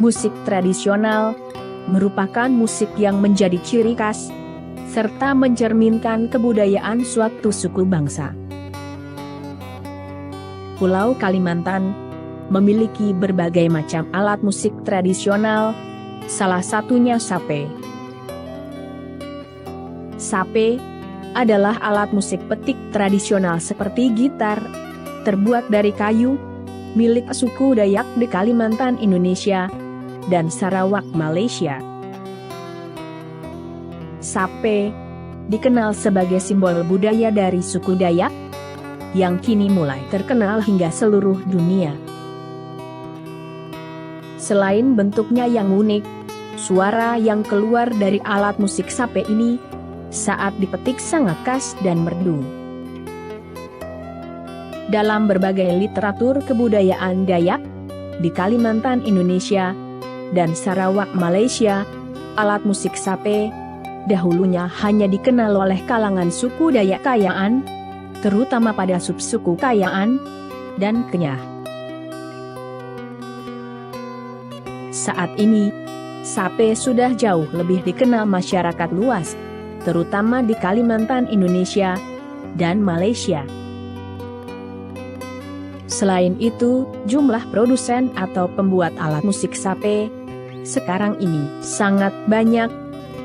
Musik tradisional merupakan musik yang menjadi ciri khas, serta mencerminkan kebudayaan suatu suku bangsa. Pulau Kalimantan memiliki berbagai macam alat musik tradisional, salah satunya sape. Sape adalah alat musik petik tradisional seperti gitar, terbuat dari kayu, milik suku Dayak di Kalimantan, Indonesia, dan Sarawak, Malaysia. Sape dikenal sebagai simbol budaya dari suku Dayak, yang kini mulai terkenal hingga seluruh dunia. Selain bentuknya yang unik, suara yang keluar dari alat musik sape ini saat dipetik sangat khas dan merdu. Dalam berbagai literatur kebudayaan Dayak di Kalimantan, Indonesia, dan Sarawak, Malaysia, alat musik sape dahulunya hanya dikenal oleh kalangan suku Dayak Kayan, terutama pada subsuku Kayan dan Kenyah. Saat ini, sape sudah jauh lebih dikenal masyarakat luas, terutama di Kalimantan, Indonesia, dan Malaysia. Selain itu, jumlah produsen atau pembuat alat musik sape sekarang ini sangat banyak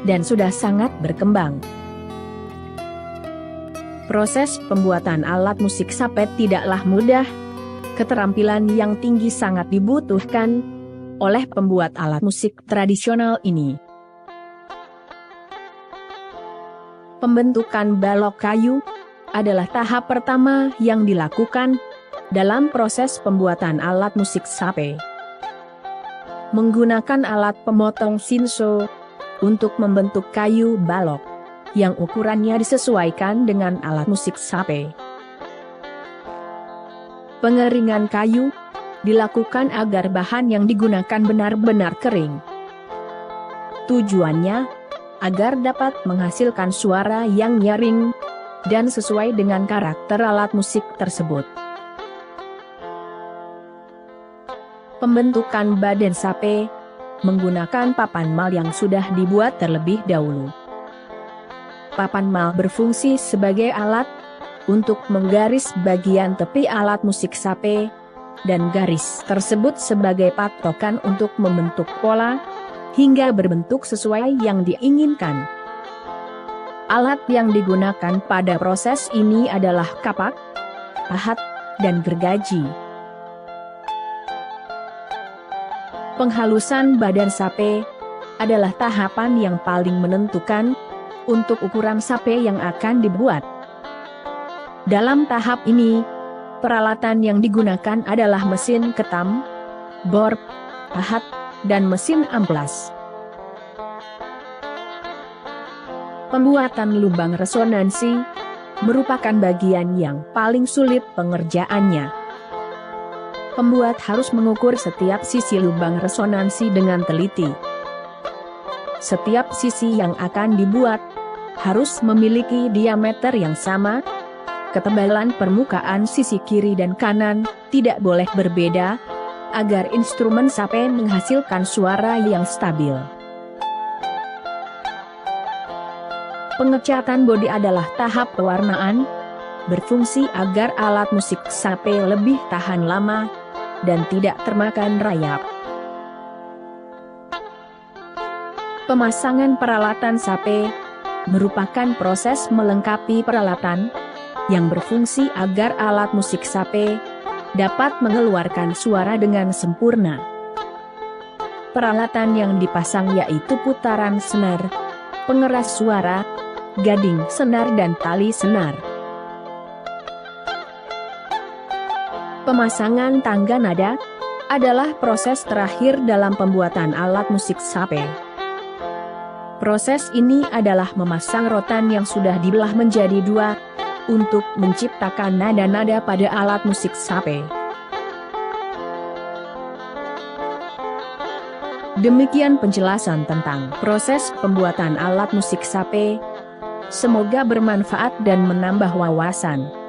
dan sudah sangat berkembang. Proses pembuatan alat musik sape tidaklah mudah. Keterampilan yang tinggi sangat dibutuhkan oleh pembuat alat musik tradisional ini. Pembentukan balok kayu adalah tahap pertama yang dilakukan dalam proses pembuatan alat musik sape. Menggunakan alat pemotong sinso untuk membentuk kayu balok yang ukurannya disesuaikan dengan alat musik sape. Pengeringan kayu dilakukan agar bahan yang digunakan benar-benar kering. Tujuannya agar dapat menghasilkan suara yang nyaring dan sesuai dengan karakter alat musik tersebut. Pembentukan badan sape menggunakan papan mal yang sudah dibuat terlebih dahulu. Papan mal berfungsi sebagai alat untuk menggaris bagian tepi alat musik sape, dan garis tersebut sebagai patokan untuk membentuk pola hingga berbentuk sesuai yang diinginkan. Alat yang digunakan pada proses ini adalah kapak, pahat, dan gergaji. Penghalusan badan sape adalah tahapan yang paling menentukan untuk ukuran sape yang akan dibuat. Dalam tahap ini, peralatan yang digunakan adalah mesin ketam, bor, pahat, dan mesin amplas. Pembuatan lubang resonansi merupakan bagian yang paling sulit pengerjaannya. Pembuat harus mengukur setiap sisi lubang resonansi dengan teliti. Setiap sisi yang akan dibuat harus memiliki diameter yang sama. Ketebalan permukaan sisi kiri dan kanan tidak boleh berbeda, agar instrumen sape menghasilkan suara yang stabil. Pengecatan bodi adalah tahap pewarnaan, berfungsi agar alat musik sape lebih tahan lama dan tidak termakan rayap. Pemasangan peralatan sape merupakan proses melengkapi peralatan yang berfungsi agar alat musik sape dapat mengeluarkan suara dengan sempurna. Peralatan yang dipasang yaitu putaran senar, pengeras suara, gading senar dan tali senar. Pemasangan tangga nada adalah proses terakhir dalam pembuatan alat musik sape. Proses ini adalah memasang rotan yang sudah dibelah menjadi dua untuk menciptakan nada-nada pada alat musik sape. Demikian penjelasan tentang proses pembuatan alat musik sape. Semoga bermanfaat dan menambah wawasan.